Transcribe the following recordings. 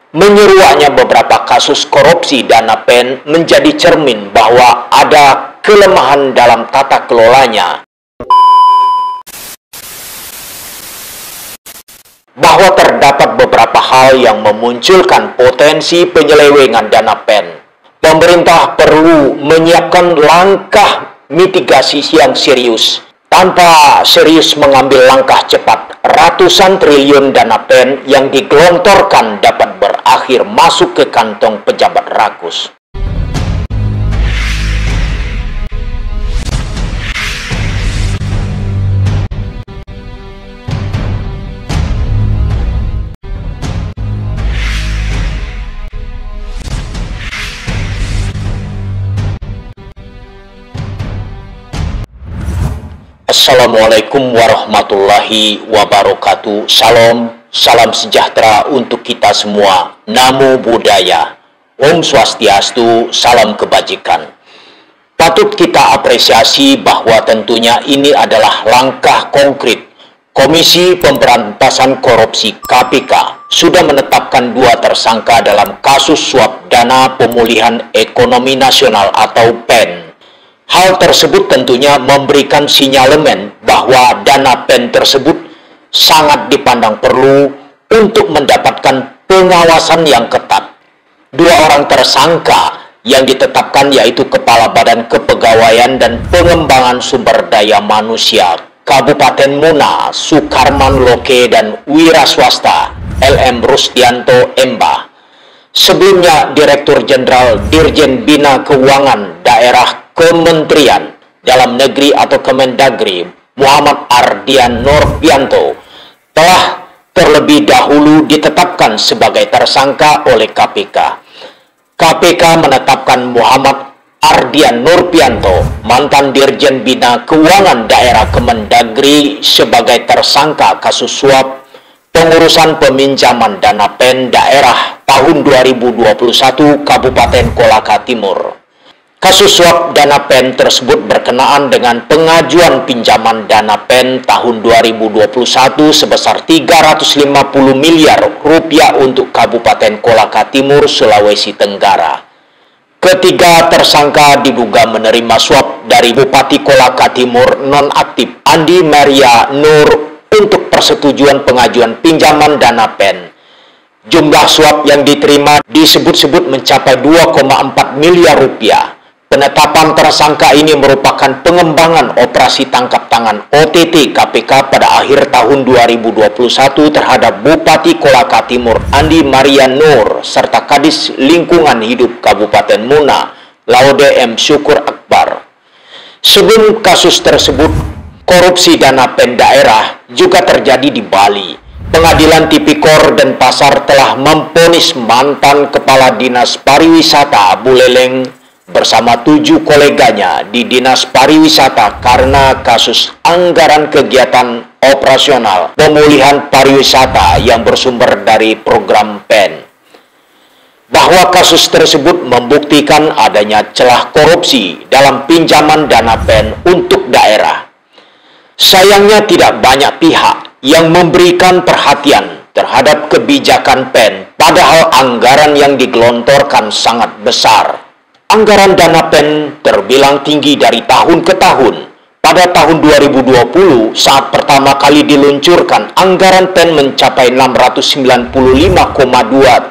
Menyeruaknya beberapa kasus korupsi dana PEN menjadi cermin bahwa ada kelemahan dalam tata kelolanya. Bahwa terdapat beberapa hal yang memunculkan potensi penyelewengan dana PEN. Pemerintah perlu menyiapkan langkah mitigasi yang serius. Tanpa serius mengambil langkah cepat, ratusan triliun dana PEN yang digelontorkan dapat berakhir masuk ke kantong pejabat rakus. Assalamualaikum warahmatullahi wabarakatuh. Salam sejahtera untuk kita semua. Namo Buddhaya. Om Swastiastu, salam kebajikan. Patut kita apresiasi bahwa tentunya ini adalah langkah konkret. Komisi Pemberantasan Korupsi (KPK) sudah menetapkan 2 tersangka dalam kasus suap dana pemulihan ekonomi nasional atau PEN. Hal tersebut tentunya memberikan sinyalemen bahwa dana PEN tersebut sangat dipandang perlu untuk mendapatkan pengawasan yang ketat. 2 orang tersangka yang ditetapkan yaitu Kepala Badan Kepegawaian dan Pengembangan Sumber Daya Manusia Kabupaten Muna, Sukarman Loke, dan wira swasta LM Rusdianto Embah. Sebelumnya Direktur Jenderal Dirjen Bina Keuangan Daerah Kementerian Dalam Negeri atau Kemendagri Muhammad Ardian Nurbianto telah terlebih dahulu ditetapkan sebagai tersangka oleh KPK. KPK menetapkan Muhammad Ardian Nurbianto, mantan Dirjen Bina Keuangan Daerah Kemendagri, sebagai tersangka kasus suap pengurusan peminjaman dana PEN daerah tahun 2021 Kabupaten Kolaka Timur. Kasus suap dana PEN tersebut berkenaan dengan pengajuan pinjaman dana PEN tahun 2021 sebesar 350 miliar rupiah untuk Kabupaten Kolaka Timur, Sulawesi Tenggara. Ketiga tersangka diduga menerima suap dari Bupati Kolaka Timur nonaktif Andi Maria Nur untuk persetujuan pengajuan pinjaman dana PEN. Jumlah suap yang diterima disebut-sebut mencapai 2,4 miliar rupiah. Penetapan tersangka ini merupakan pengembangan operasi tangkap tangan OTT KPK pada akhir tahun 2021 terhadap Bupati Kolaka Timur Andi Maria Nur serta Kadis Lingkungan Hidup Kabupaten Muna, Laude M. Syukur Akbar. Sebelum kasus tersebut, korupsi dana PEN daerah juga terjadi di Bali. Pengadilan Tipikor dan Pasar telah memvonis mantan Kepala Dinas Pariwisata Buleleng bersama 7 koleganya di Dinas Pariwisata karena kasus anggaran kegiatan operasional pemulihan pariwisata yang bersumber dari program PEN. Bahwa kasus tersebut membuktikan adanya celah korupsi dalam pinjaman dana PEN untuk daerah. Sayangnya tidak banyak pihak yang memberikan perhatian terhadap kebijakan PEN, padahal anggaran yang digelontorkan sangat besar. Anggaran dana PEN terbilang tinggi dari tahun ke tahun. Pada tahun 2020, saat pertama kali diluncurkan, anggaran PEN mencapai 695,2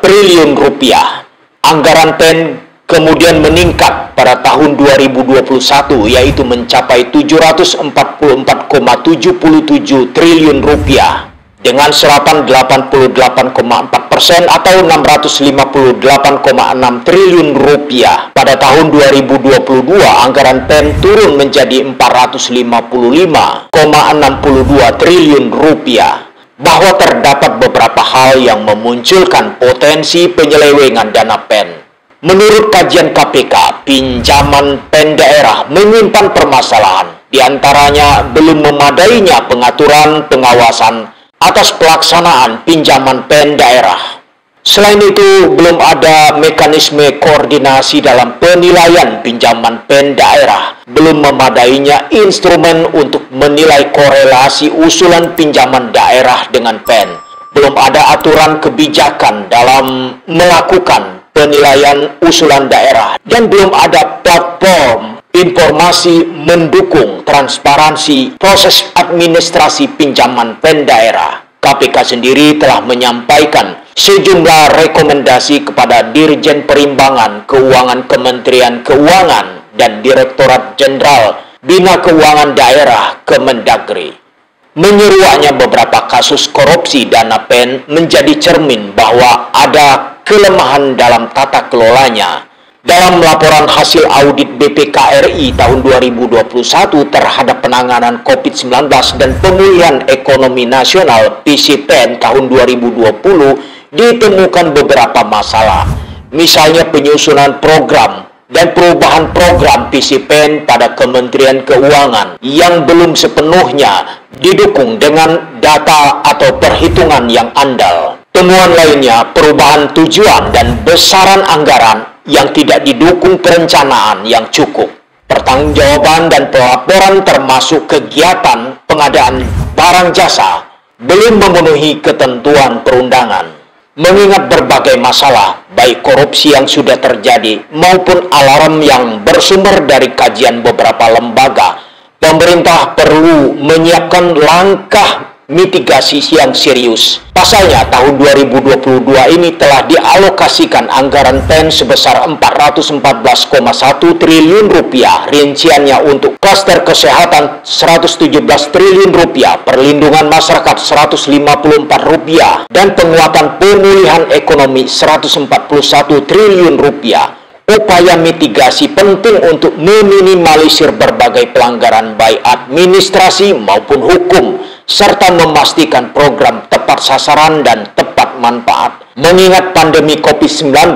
triliun rupiah. Anggaran PEN kemudian meningkat pada tahun 2021, yaitu mencapai 744,77 triliun rupiah. Dengan serapan 88,4% atau 658,6 triliun rupiah. Pada tahun 2022, anggaran PEN turun menjadi 455,62 triliun rupiah. Bahwa terdapat beberapa hal yang memunculkan potensi penyelewengan dana PEN. Menurut kajian KPK, pinjaman PEN daerah menyimpan permasalahan. Di antaranya belum memadainya pengaturan pengawasan atas pelaksanaan pinjaman PEN daerah. Selain itu, belum ada mekanisme koordinasi dalam penilaian pinjaman PEN daerah. Belum memadainya instrumen untuk menilai korelasi usulan pinjaman daerah dengan PEN. Belum ada aturan kebijakan dalam melakukan penilaian usulan daerah, dan belum ada platform informasi mendukung transparansi proses administrasi pinjaman PEN daerah. KPK sendiri telah menyampaikan sejumlah rekomendasi kepada Dirjen Perimbangan Keuangan Kementerian Keuangan dan Direktorat Jenderal Bina Keuangan Daerah Kemendagri. Menyeruaknya beberapa kasus korupsi dana PEN menjadi cermin bahwa ada kelemahan dalam tata kelolanya. Dalam laporan hasil audit BPKRI tahun 2021 terhadap penanganan COVID-19 dan pemulihan ekonomi nasional (PCPEN) tahun 2020 ditemukan beberapa masalah. Misalnya penyusunan program dan perubahan program PCPEN pada Kementerian Keuangan yang belum sepenuhnya didukung dengan data atau perhitungan yang andal. Temuan lainnya, perubahan tujuan dan besaran anggaran yang tidak didukung perencanaan yang cukup. Pertanggungjawaban dan pelaporan termasuk kegiatan pengadaan barang jasa belum memenuhi ketentuan perundangan. Mengingat berbagai masalah, baik korupsi yang sudah terjadi maupun alarm yang bersumber dari kajian beberapa lembaga, pemerintah perlu menyiapkan langkah mitigasi yang serius. Pasalnya, tahun 2022 ini telah dialokasikan anggaran PEN sebesar 414,1 triliun rupiah. Rinciannya untuk klaster kesehatan 117 triliun rupiah, perlindungan masyarakat 154 rupiah, dan penguatan pemulihan ekonomi 141 triliun rupiah. Upaya mitigasi penting untuk meminimalisir berbagai pelanggaran baik administrasi maupun hukum, serta memastikan program tepat sasaran dan tepat manfaat. Mengingat pandemi COVID-19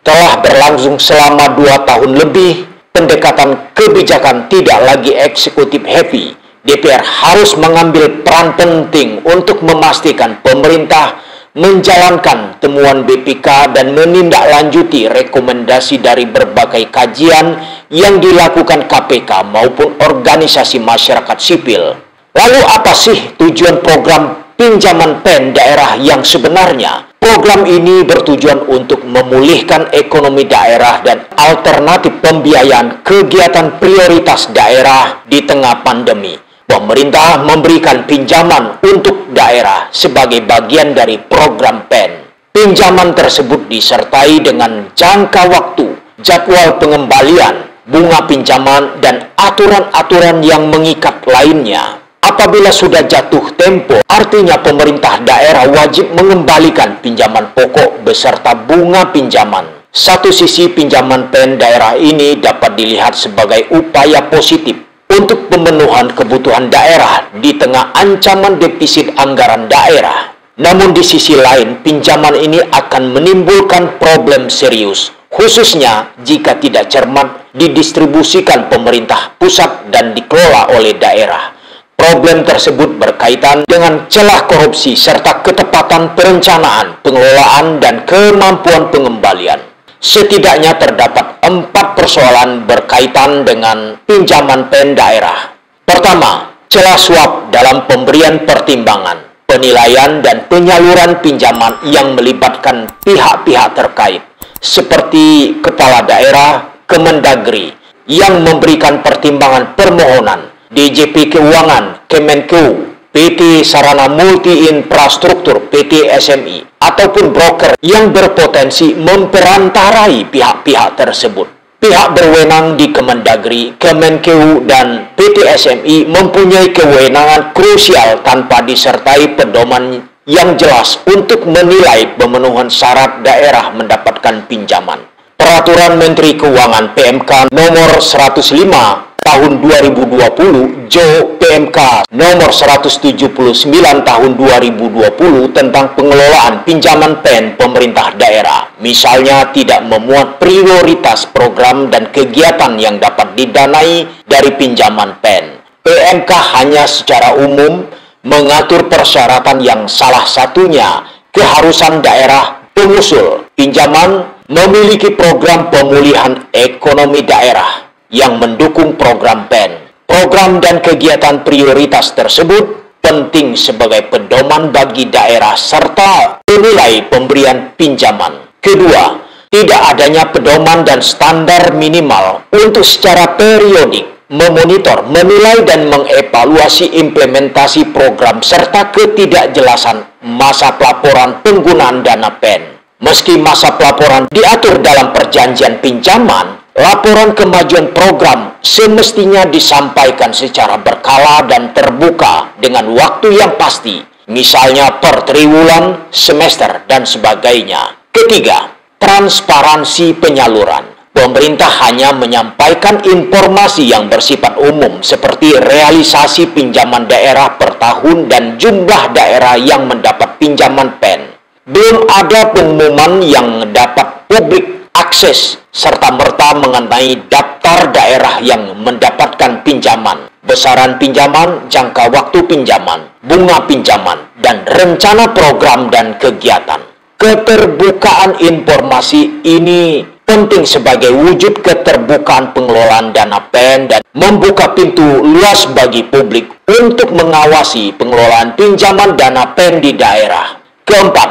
telah berlangsung selama 2 tahun lebih, pendekatan kebijakan tidak lagi eksekutif heavy. DPR harus mengambil peran penting untuk memastikan pemerintah menjalankan temuan BPK dan menindaklanjuti rekomendasi dari berbagai kajian yang dilakukan KPK maupun organisasi masyarakat sipil. Lalu apa sih tujuan program pinjaman PEN daerah yang sebenarnya? Program ini bertujuan untuk memulihkan ekonomi daerah dan alternatif pembiayaan kegiatan prioritas daerah di tengah pandemi. Pemerintah memberikan pinjaman untuk daerah sebagai bagian dari program PEN. Pinjaman tersebut disertai dengan jangka waktu, jadwal pengembalian, bunga pinjaman, dan aturan-aturan yang mengikat lainnya. Apabila sudah jatuh tempo, artinya pemerintah daerah wajib mengembalikan pinjaman pokok beserta bunga pinjaman. Satu sisi pinjaman PEN daerah ini dapat dilihat sebagai upaya positif untuk pemenuhan kebutuhan daerah di tengah ancaman defisit anggaran daerah. Namun di sisi lain, pinjaman ini akan menimbulkan problem serius, khususnya jika tidak cermat didistribusikan pemerintah pusat dan dikelola oleh daerah. Problem tersebut berkaitan dengan celah korupsi serta ketepatan perencanaan, pengelolaan, dan kemampuan pengembalian. Setidaknya terdapat 4 persoalan berkaitan dengan pinjaman PEN daerah. Pertama, celah suap dalam pemberian pertimbangan, penilaian, dan penyaluran pinjaman yang melibatkan pihak-pihak terkait, seperti Kepala Daerah, Kemendagri, yang memberikan pertimbangan permohonan, DJP Keuangan, Kemenkeu, PT Sarana Multi Infrastruktur, PT SMI, ataupun broker yang berpotensi memperantarai pihak-pihak tersebut. Pihak berwenang di Kemendagri, Kemenkeu, dan PT SMI mempunyai kewenangan krusial tanpa disertai pedoman yang jelas untuk menilai pemenuhan syarat daerah mendapatkan pinjaman. Peraturan Menteri Keuangan PMK nomor 105 tahun 2020, JO PMK nomor 179 tahun 2020 tentang pengelolaan pinjaman PEN pemerintah daerah. Misalnya tidak memuat prioritas program dan kegiatan yang dapat didanai dari pinjaman PEN. PMK hanya secara umum mengatur persyaratan yang salah satunya keharusan daerah pengusul pinjaman memiliki program pemulihan ekonomi daerah yang mendukung program PEN. Program dan kegiatan prioritas tersebut penting sebagai pedoman bagi daerah serta penilai pemberian pinjaman. Kedua, tidak adanya pedoman dan standar minimal untuk secara periodik memonitor, menilai, dan mengevaluasi implementasi program serta ketidakjelasan masa pelaporan penggunaan dana PEN. Meski masa pelaporan diatur dalam perjanjian pinjaman, laporan kemajuan program semestinya disampaikan secara berkala dan terbuka dengan waktu yang pasti, misalnya per triwulan, semester, dan sebagainya. Ketiga, transparansi penyaluran. Pemerintah hanya menyampaikan informasi yang bersifat umum seperti realisasi pinjaman daerah per tahun dan jumlah daerah yang mendapat pinjaman PEN. Belum ada pengumuman yang dapat publik akses serta-merta mengenai daftar daerah yang mendapatkan pinjaman, besaran pinjaman, jangka waktu pinjaman, bunga pinjaman, dan rencana program dan kegiatan. Keterbukaan informasi ini penting sebagai wujud keterbukaan pengelolaan dana PEN dan membuka pintu luas bagi publik untuk mengawasi pengelolaan pinjaman dana PEN di daerah. Keempat,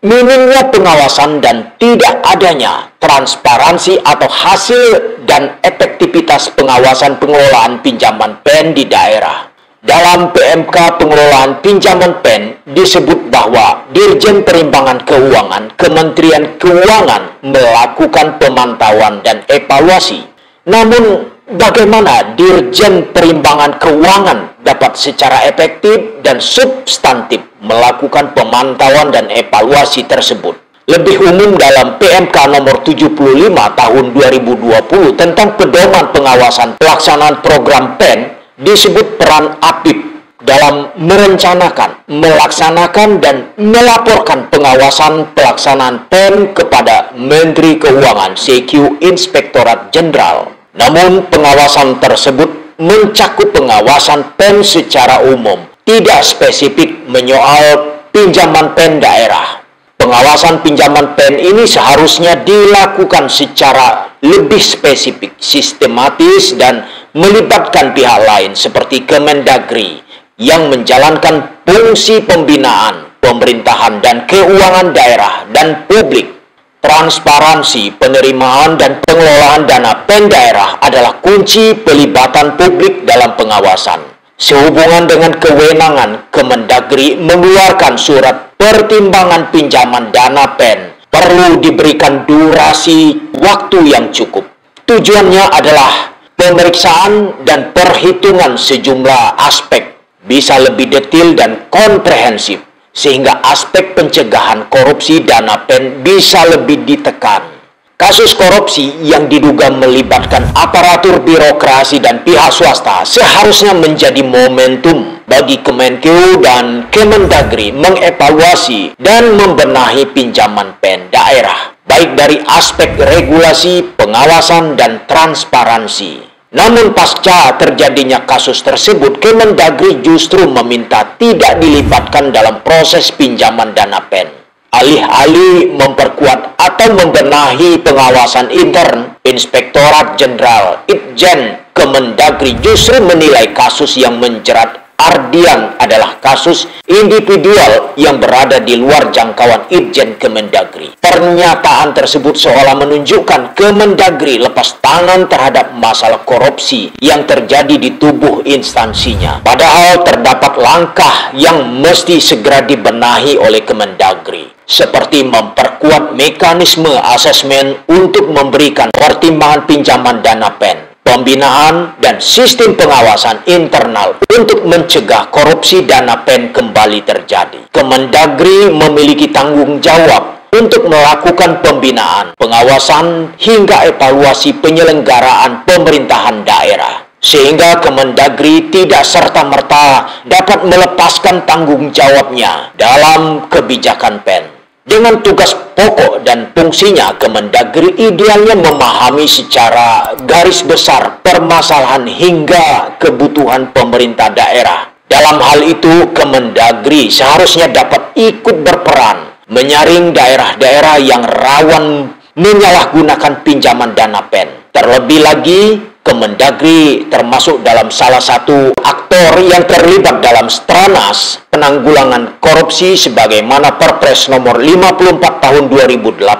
minimnya pengawasan dan tidak adanya transparansi atau hasil dan efektivitas pengawasan pengelolaan pinjaman PEN di daerah. Dalam PMK pengelolaan pinjaman PEN disebut bahwa Dirjen Perimbangan Keuangan Kementerian Keuangan melakukan pemantauan dan evaluasi. Namun, bagaimana Dirjen Perimbangan Keuangan dapat secara efektif dan substantif melakukan pemantauan dan evaluasi tersebut? Lebih umum dalam PMK nomor 75 tahun 2020 tentang pedoman pengawasan pelaksanaan program PEN, disebut peran APIP dalam merencanakan, melaksanakan, dan melaporkan pengawasan pelaksanaan PEN kepada Menteri Keuangan (CQ) Inspektorat Jenderal. Namun, pengawasan tersebut mencakup pengawasan PEN secara umum, tidak spesifik menyoal pinjaman PEN daerah. Pengawasan pinjaman PEN ini seharusnya dilakukan secara lebih spesifik, sistematis, dan melibatkan pihak lain seperti Kemendagri yang menjalankan fungsi pembinaan, pemerintahan, dan keuangan daerah dan publik. Transparansi penerimaan dan pengelolaan dana PEN daerah adalah kunci pelibatan publik dalam pengawasan. Sehubungan dengan kewenangan, Kemendagri mengeluarkan surat pertimbangan pinjaman dana PEN perlu diberikan durasi waktu yang cukup. Tujuannya adalah pemeriksaan dan perhitungan sejumlah aspek bisa lebih detail dan komprehensif, sehingga aspek pencegahan korupsi dana PEN bisa lebih ditekan. Kasus korupsi yang diduga melibatkan aparatur birokrasi dan pihak swasta seharusnya menjadi momentum bagi Kemenkeu dan Kemendagri mengevaluasi dan membenahi pinjaman PEN daerah, baik dari aspek regulasi, pengawasan, dan transparansi. Namun pasca terjadinya kasus tersebut, Kemendagri justru meminta tidak dilibatkan dalam proses pinjaman dana PEN. Alih-alih memperkuat atau membenahi pengawasan intern, Inspektorat Jenderal (Itjen) Kemendagri justru menilai kasus yang menjerat Ardian adalah kasus individual yang berada di luar jangkauan Itjen Kemendagri. Pernyataan tersebut seolah menunjukkan Kemendagri lepas tangan terhadap masalah korupsi yang terjadi di tubuh instansinya. Padahal terdapat langkah yang mesti segera dibenahi oleh Kemendagri, seperti memperkuat mekanisme asesmen untuk memberikan pertimbangan pinjaman dana PEN, pembinaan, dan sistem pengawasan internal untuk mencegah korupsi dana PEN kembali terjadi. Kemendagri memiliki tanggung jawab untuk melakukan pembinaan, pengawasan, hingga evaluasi penyelenggaraan pemerintahan daerah, sehingga Kemendagri tidak serta-merta dapat melepaskan tanggung jawabnya dalam kebijakan PEN. Dengan tugas pokok dan fungsinya, Kemendagri idealnya memahami secara garis besar permasalahan hingga kebutuhan pemerintah daerah. Dalam hal itu, Kemendagri seharusnya dapat ikut berperan menyaring daerah-daerah yang rawan menyalahgunakan pinjaman dana PEN. Terlebih lagi, Kemendagri termasuk dalam salah satu aktor aktor yang terlibat dalam Stranas Penanggulangan Korupsi sebagaimana Perpres nomor 54 tahun 2018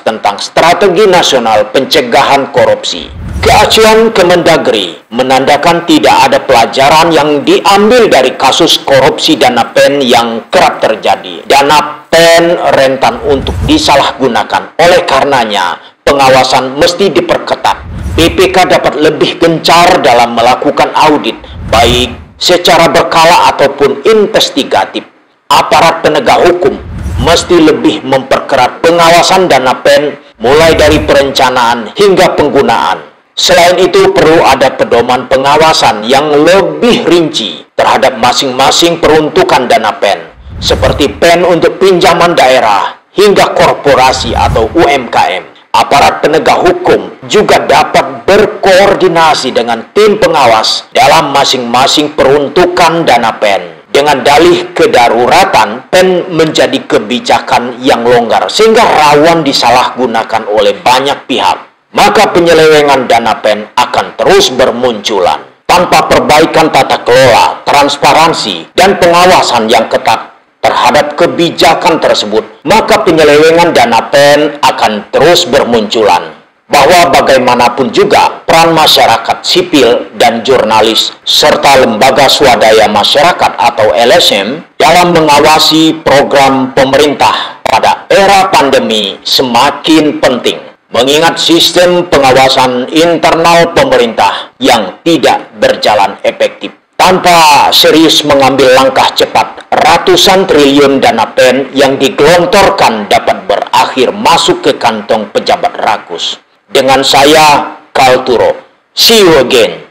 tentang Strategi Nasional Pencegahan Korupsi. Keacuan Kemendagri menandakan tidak ada pelajaran yang diambil dari kasus korupsi dana PEN yang kerap terjadi. Dana PEN rentan untuk disalahgunakan. Oleh karenanya, pengawasan mesti diperketat. BPK dapat lebih gencar dalam melakukan audit, baik secara berkala ataupun investigatif. Aparat penegak hukum mesti lebih memperkerat pengawasan dana PEN mulai dari perencanaan hingga penggunaan. Selain itu, perlu ada pedoman pengawasan yang lebih rinci terhadap masing-masing peruntukan dana PEN, seperti PEN untuk pinjaman daerah hingga korporasi atau UMKM. Aparat penegak hukum juga dapat berkoordinasi dengan tim pengawas dalam masing-masing peruntukan dana PEN. Dengan dalih kedaruratan, PEN menjadi kebijakan yang longgar sehingga rawan disalahgunakan oleh banyak pihak. Maka penyelewengan dana PEN akan terus bermunculan. Tanpa perbaikan tata kelola, transparansi, dan pengawasan yang ketat terhadap kebijakan tersebut, maka penyelewengan dana PEN akan terus bermunculan. Bahwa bagaimanapun juga peran masyarakat sipil dan jurnalis serta lembaga swadaya masyarakat atau LSM dalam mengawasi program pemerintah pada era pandemi semakin penting. Mengingat sistem pengawasan internal pemerintah yang tidak berjalan efektif. Tanpa serius mengambil langkah cepat, ratusan triliun dana PEN yang digelontorkan dapat berakhir masuk ke kantong pejabat rakus. Dengan saya, Kalturo. See you again.